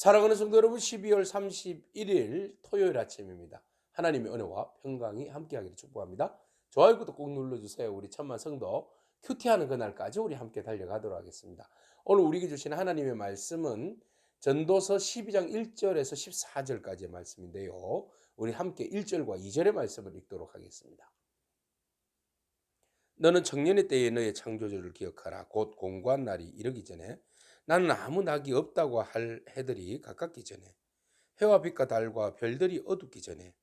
사랑하는 성도 여러분, 12월 31일 토요일 아침입니다. 하나님의 은혜와 평강이 함께하기를 축복합니다. 좋아요, 구독 꼭 눌러주세요. 우리 천만 성도 큐티하는 그날까지 우리 함께 달려가도록 하겠습니다. 오늘 우리에게 주신 하나님의 말씀은 전도서 12장 1절에서 14절까지의 말씀인데요. 우리 함께 1절과 2절의 말씀을 읽도록 하겠습니다. 너는 청년의 때에 너의 창조주를 기억하라. 곧 공고한 날이 이르기 전에 나는 아무 낙이 없다고 할 해들이 가깝기 전에 해와 빛과 달과 별들이 어둡기 전에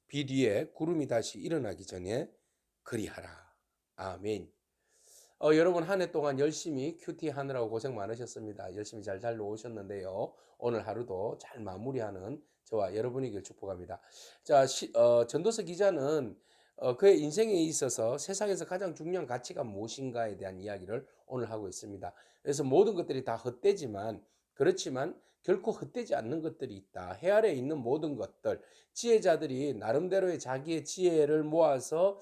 비 뒤에 구름이 다시 일어나기 전에 그리하라. 아멘. 여러분 한 해 동안 열심히 큐티 하느라고 고생 많으셨습니다. 열심히 잘 달려오셨는데요. 오늘 하루도 잘 마무리하는 저와 여러분에게 축복합니다. 자, 전도서 기자는 그의 인생에 있어서 세상에서 가장 중요한 가치가 무엇인가에 대한 이야기를 오늘 하고 있습니다. 그래서 모든 것들이 다 헛되지만 그렇지만 결코 헛되지 않는 것들이 있다. 해 아래에 있는 모든 것들, 지혜자들이 나름대로의 자기의 지혜를 모아서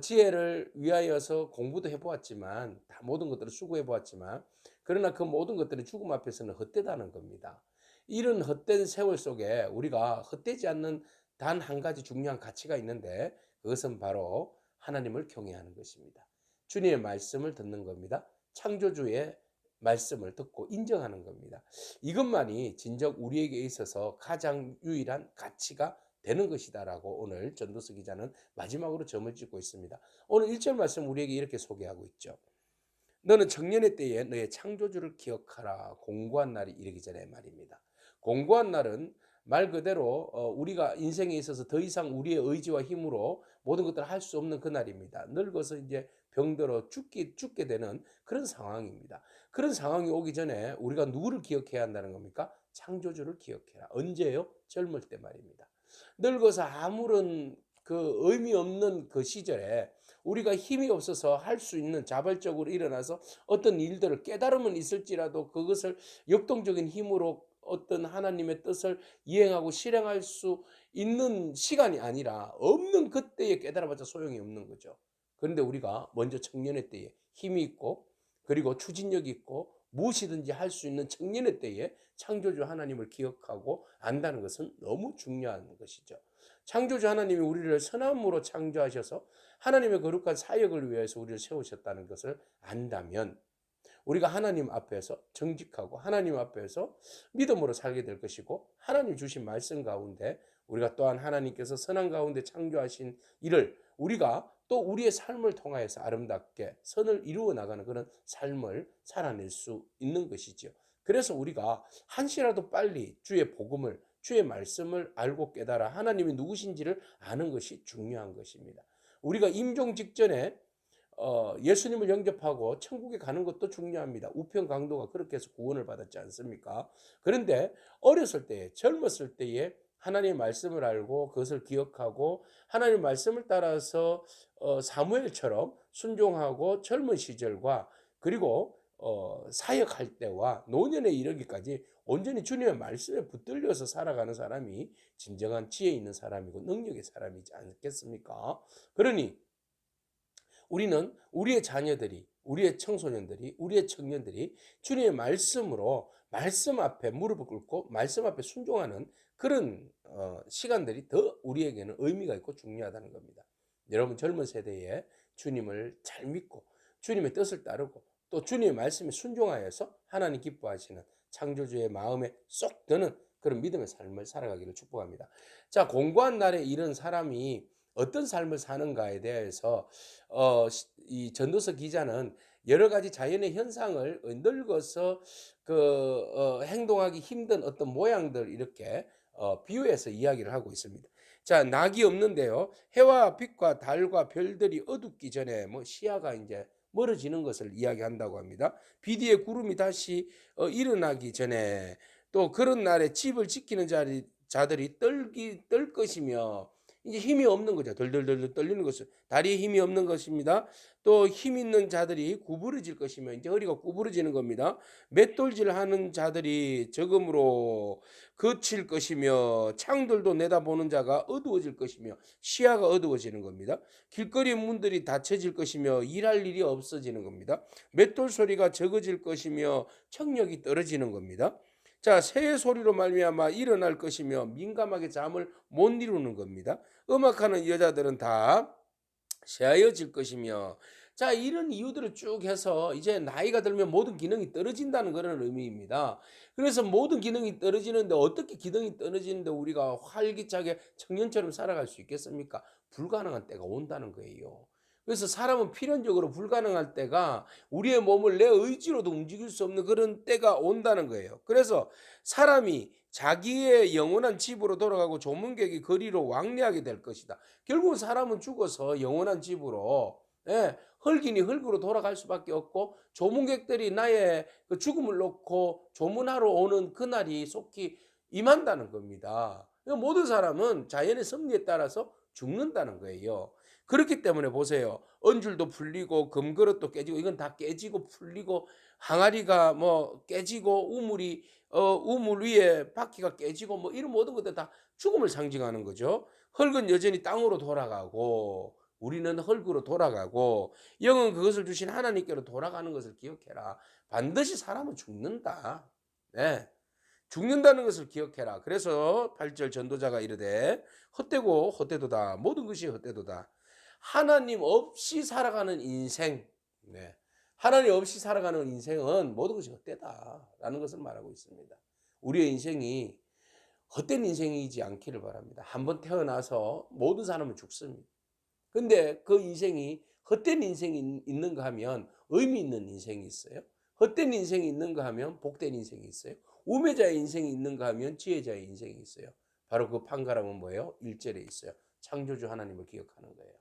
지혜를 위하여서 공부도 해보았지만 다 모든 것들을 수고해보았지만 그러나 그 모든 것들이 죽음 앞에서는 헛되다는 겁니다. 이런 헛된 세월 속에 우리가 헛되지 않는 단 한 가지 중요한 가치가 있는데 그것은 바로 하나님을 경외하는 것입니다. 주님의 말씀을 듣는 겁니다. 창조주의 말씀을 듣고 인정하는 겁니다. 이것만이 진정 우리에게 있어서 가장 유일한 가치가 되는 것이다라고 오늘 전도서 기자는 마지막으로 점을 찍고 있습니다. 오늘 1절 말씀 우리에게 이렇게 소개하고 있죠. 너는 청년의 때에 너의 창조주를 기억하라. 공고한 날이 이르기 전에 말입니다. 공고한 날은 말 그대로 우리가 인생에 있어서 더 이상 우리의 의지와 힘으로 모든 것들을 할 수 없는 그날입니다. 늙어서 이제 병들어 죽게 되는 그런 상황입니다. 그런 상황이 오기 전에 우리가 누구를 기억해야 한다는 겁니까? 창조주를 기억해라. 언제요? 젊을 때 말입니다. 늙어서 아무런 그 의미 없는 그 시절에 우리가 힘이 없어서 할 수 있는 자발적으로 일어나서 어떤 일들을 깨달음은 있을지라도 그것을 역동적인 힘으로 어떤 하나님의 뜻을 이행하고 실행할 수 있는 시간이 아니라 없는 그때에 깨달아봤자 소용이 없는 거죠. 그런데 우리가 먼저 청년의 때에 힘이 있고 그리고 추진력이 있고 무엇이든지 할 수 있는 청년의 때에 창조주 하나님을 기억하고 안다는 것은 너무 중요한 것이죠. 창조주 하나님이 우리를 선함으로 창조하셔서 하나님의 거룩한 사역을 위해서 우리를 세우셨다는 것을 안다면 우리가 하나님 앞에서 정직하고 하나님 앞에서 믿음으로 살게 될 것이고 하나님 주신 말씀 가운데 우리가 또한 하나님께서 선한 가운데 창조하신 일을 우리가 또 우리의 삶을 통하여서 아름답게 선을 이루어 나가는 그런 삶을 살아낼 수 있는 것이지요. 그래서 우리가 한시라도 빨리 주의 복음을 주의 말씀을 알고 깨달아 하나님이 누구신지를 아는 것이 중요한 것입니다. 우리가 임종 직전에 예수님을 영접하고 천국에 가는 것도 중요합니다. 우편 강도가 그렇게 해서 구원을 받았지 않습니까? 그런데 어렸을 때에 젊었을 때에 하나님의 말씀을 알고 그것을 기억하고 하나님의 말씀을 따라서 사무엘처럼 순종하고 젊은 시절과 그리고 사역할 때와 노년에 이르기까지 온전히 주님의 말씀에 붙들려서 살아가는 사람이 진정한 지혜 있는 사람이고 능력의 사람이지 않겠습니까? 그러니 우리는 우리의 자녀들이, 우리의 청소년들이, 우리의 청년들이 주님의 말씀으로 말씀 앞에 무릎을 꿇고 말씀 앞에 순종하는 그런 시간들이 더 우리에게는 의미가 있고 중요하다는 겁니다. 여러분 젊은 세대에 주님을 잘 믿고 주님의 뜻을 따르고 또 주님의 말씀에 순종하여서 하나님 기뻐하시는 창조주의 마음에 쏙 드는 그런 믿음의 삶을 살아가기를 축복합니다. 자, 공고한 날에 이런 사람이 어떤 삶을 사는가에 대해서 이 전도서 기자는 여러 가지 자연의 현상을 늙어서 행동하기 힘든 어떤 모양들 이렇게 비유해서 이야기를 하고 있습니다. 자, 낙이 없는데요. 해와 빛과 달과 별들이 어둡기 전에 시야가 이제 멀어지는 것을 이야기한다고 합니다. 비 뒤에 구름이 다시 일어나기 전에 또 그런 날에 집을 지키는 자들이 떨 것이며 이제 힘이 없는 거죠. 덜덜덜 떨리는 것은 다리에 힘이 없는 것입니다. 또 힘 있는 자들이 구부러질 것이며 이제 허리가 구부러지는 겁니다. 맷돌질하는 자들이 적음으로 그칠 것이며 창들도 내다보는 자가 어두워질 것이며 시야가 어두워지는 겁니다. 길거리 문들이 닫혀질 것이며 일할 일이 없어지는 겁니다. 맷돌 소리가 적어질 것이며 청력이 떨어지는 겁니다. 자, 새의 소리로 말미암아 일어날 것이며 민감하게 잠을 못 이루는 겁니다. 음악하는 여자들은 다 새하여질 것이며, 자, 이런 이유들을 쭉 해서 이제 나이가 들면 모든 기능이 떨어진다는 그런 의미입니다. 그래서 모든 기능이 떨어지는데, 어떻게 기능이 떨어지는데 우리가 활기차게 청년처럼 살아갈 수 있겠습니까? 불가능한 때가 온다는 거예요. 그래서 사람은 필연적으로 불가능할 때가, 우리의 몸을 내 의지로도 움직일 수 없는 그런 때가 온다는 거예요. 그래서 사람이 자기의 영원한 집으로 돌아가고 조문객이 거리로 왕래하게 될 것이다. 결국 사람은 죽어서 영원한 집으로, 예, 흙이니 흙으로 돌아갈 수밖에 없고, 조문객들이 나의 그 죽음을 놓고 조문하러 오는 그날이 속히 임한다는 겁니다. 그러니까 모든 사람은 자연의 섭리에 따라서 죽는다는 거예요. 그렇기 때문에 보세요. 언줄도 풀리고 금그릇도 깨지고, 이건 다 깨지고 풀리고, 항아리가 뭐 깨지고, 우물 위에 바퀴가 깨지고, 뭐 이런 모든 것들 다 죽음을 상징하는 거죠. 흙은 여전히 땅으로 돌아가고, 우리는 흙으로 돌아가고, 영은 그것을 주신 하나님께로 돌아가는 것을 기억해라. 반드시 사람은 죽는다. 네. 죽는다는 것을 기억해라. 그래서 8절 전도자가 이르되 헛되고 헛되도다. 모든 것이 헛되도다. 하나님 없이 살아가는 인생, 네, 하나님 없이 살아가는 인생은 모든 것이 헛되다라는 것을 말하고 있습니다. 우리의 인생이 헛된 인생이지 않기를 바랍니다. 한번 태어나서 모든 사람은 죽습니다. 근데 그 인생이 헛된 인생이 있는가 하면 의미 있는 인생이 있어요. 헛된 인생이 있는가 하면 복된 인생이 있어요. 우매자의 인생이 있는가 하면 지혜자의 인생이 있어요. 바로 그 판가름은 뭐예요? 1절에 있어요. 창조주 하나님을 기억하는 거예요.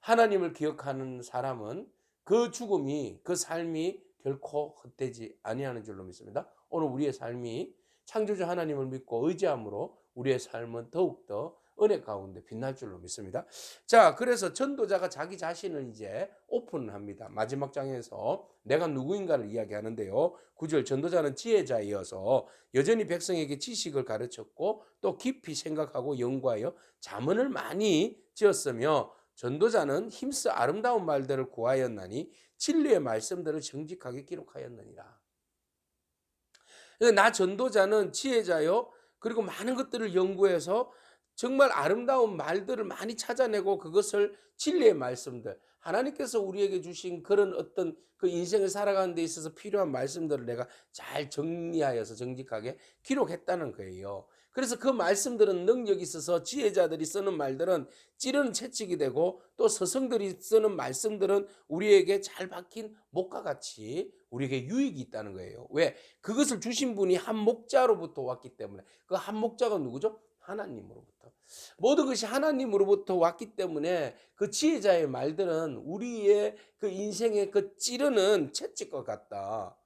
하나님을 기억하는 사람은 그 죽음이, 그 삶이 결코 헛되지 아니하는 줄로 믿습니다. 오늘 우리의 삶이 창조주 하나님을 믿고 의지함으로 우리의 삶은 더욱더 은혜 가운데 빛날 줄로 믿습니다. 자, 그래서 전도자가 자기 자신을 이제 오픈합니다. 마지막 장에서 내가 누구인가를 이야기하는데요. 9절, 전도자는 지혜자이어서 여전히 백성에게 지식을 가르쳤고 또 깊이 생각하고 연구하여 자문을 많이 지었으며, 전도자는 힘써 아름다운 말들을 구하였나니 진리의 말씀들을 정직하게 기록하였느니라. 나 전도자는 지혜자요, 그리고 많은 것들을 연구해서 정말 아름다운 말들을 많이 찾아내고, 그것을 진리의 말씀들, 하나님께서 우리에게 주신 그런 어떤 그 인생을 살아가는 데 있어서 필요한 말씀들을 내가 잘 정리하여서 정직하게 기록했다는 거예요. 그래서 그 말씀들은 능력이 있어서 지혜자들이 쓰는 말들은 찌르는 채찍이 되고, 또 스승들이 쓰는 말씀들은 우리에게 잘 박힌 목과 같이 우리에게 유익이 있다는 거예요. 왜? 그것을 주신 분이 한 목자로부터 왔기 때문에. 그 한 목자가 누구죠? 하나님으로부터. 모든 것이 하나님으로부터 왔기 때문에 그 지혜자의 말들은 우리의 그 인생의 그 찌르는 채찍과 같다.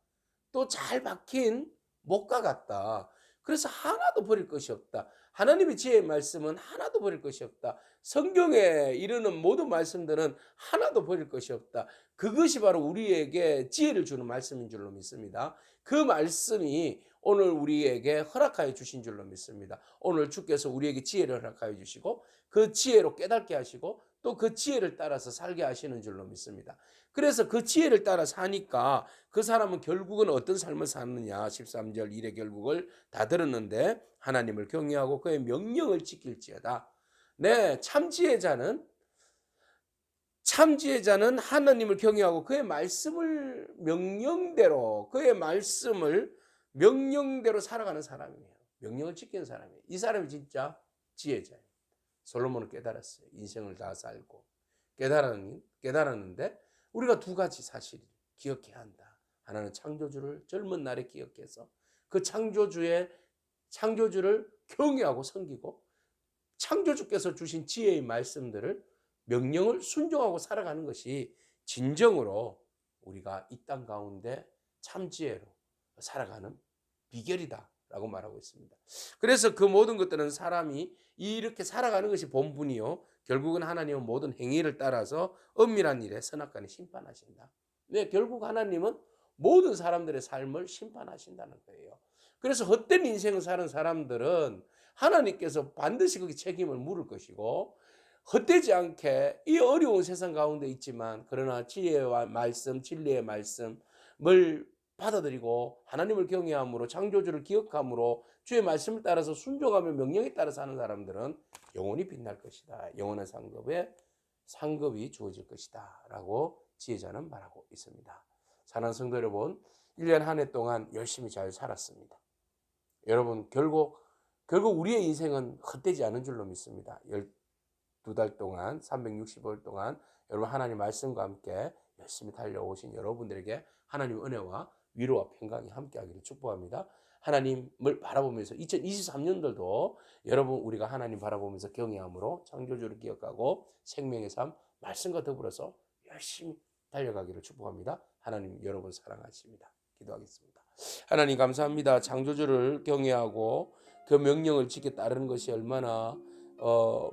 또 잘 박힌 목과 같다. 그래서 하나도 버릴 것이 없다. 하나님의 지혜의 말씀은 하나도 버릴 것이 없다. 성경에 이르는 모든 말씀들은 하나도 버릴 것이 없다. 그것이 바로 우리에게 지혜를 주는 말씀인 줄로 믿습니다. 그 말씀이 오늘 우리에게 허락하여 주신 줄로 믿습니다. 오늘 주께서 우리에게 지혜를 허락하여 주시고, 그 지혜로 깨닫게 하시고, 또 그 지혜를 따라서 살게 하시는 줄로 믿습니다. 그래서 그 지혜를 따라 사니까 그 사람은 결국은 어떤 삶을 사느냐, 13절 일의 결국을 다 들었는데 하나님을 경외하고 그의 명령을 지킬지어다. 네, 참지혜자는 하나님을 경외하고 그의 말씀을 명령대로, 그의 말씀을 명령대로 살아가는 사람이에요. 명령을 지키는 사람이에요. 이 사람이 진짜 지혜자예요. 솔로몬은 깨달았어요. 인생을 다 살고 깨달았는데 우리가 두 가지 사실을 기억해야 한다. 하나는 창조주를 젊은 날에 기억해서 그 창조주를 경외하고 섬기고, 창조주께서 주신 지혜의 말씀들을, 명령을 순종하고 살아가는 것이 진정으로 우리가 이 땅 가운데 참지혜로 살아가는 비결이다라고 말하고 있습니다. 그래서 그 모든 것들은 사람이 이렇게 살아가는 것이 본분이요, 결국은 하나님은 모든 행위를 따라서 엄밀한 일에 선악간에 심판하신다. 네, 결국 하나님은 모든 사람들의 삶을 심판하신다는 거예요. 그래서 헛된 인생을 사는 사람들은 하나님께서 반드시 거기 책임을 물을 것이고, 헛되지 않게 이 어려운 세상 가운데 있지만 그러나 지혜와 말씀, 진리의 말씀을 받아들이고 하나님을 경외함으로 창조주를 기억함으로 주의 말씀을 따라서 순종하며 명령에 따라 사는 사람들은 영원히 빛날 것이다. 영원한 상급이 주어질 것이다. 라고 지혜자는 말하고 있습니다. 사랑하는 성도 여러분, 1년 한 해 동안 열심히 잘 살았습니다. 여러분 결국 우리의 인생은 헛되지 않은 줄로 믿습니다. 12달 동안 365일 동안 여러분 하나님 말씀과 함께 열심히 달려오신 여러분들에게 하나님 은혜와 위로와 평강이 함께하기를 축복합니다. 하나님을 바라보면서 2023년도도 여러분 우리가 하나님 바라보면서 경외함으로 창조주를 기억하고 생명의 삶 말씀과 더불어서 열심히 달려가기를 축복합니다. 하나님 여러분 사랑하십니다. 기도하겠습니다. 하나님 감사합니다. 창조주를 경외하고 그 명령을 지켜 따르는 것이 얼마나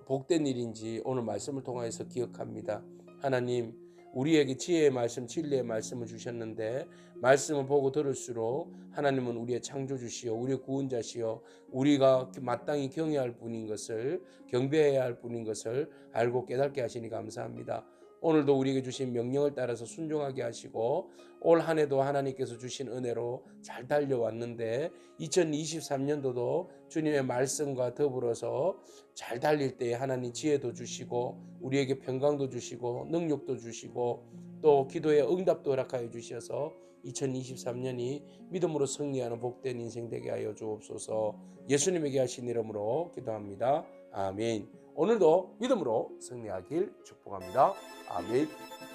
복된 일인지 오늘 말씀을 통해서 기억합니다. 하나님 우리에게 지혜의 말씀, 진리의 말씀을 주셨는데 말씀을 보고 들을수록 하나님은 우리의 창조주시요 우리의 구원자시요 우리가 마땅히 경외할 분인 것을 경배해야 할 분인 것을 알고 깨닫게 하시니 감사합니다. 오늘도 우리에게 주신 명령을 따라서 순종하게 하시고 올 한 해도 하나님께서 주신 은혜로 잘 달려왔는데 2023년도도 주님의 말씀과 더불어서 잘 달릴 때에 하나님 지혜도 주시고 우리에게 평강도 주시고 능력도 주시고 또 기도의 응답도 허락하여 주셔서 2023년이 믿음으로 승리하는 복된 인생 되게 하여 주옵소서. 예수님에게 하신 이름으로 기도합니다. 아멘. 오늘도 믿음으로 승리하길 축복합니다. 아멘.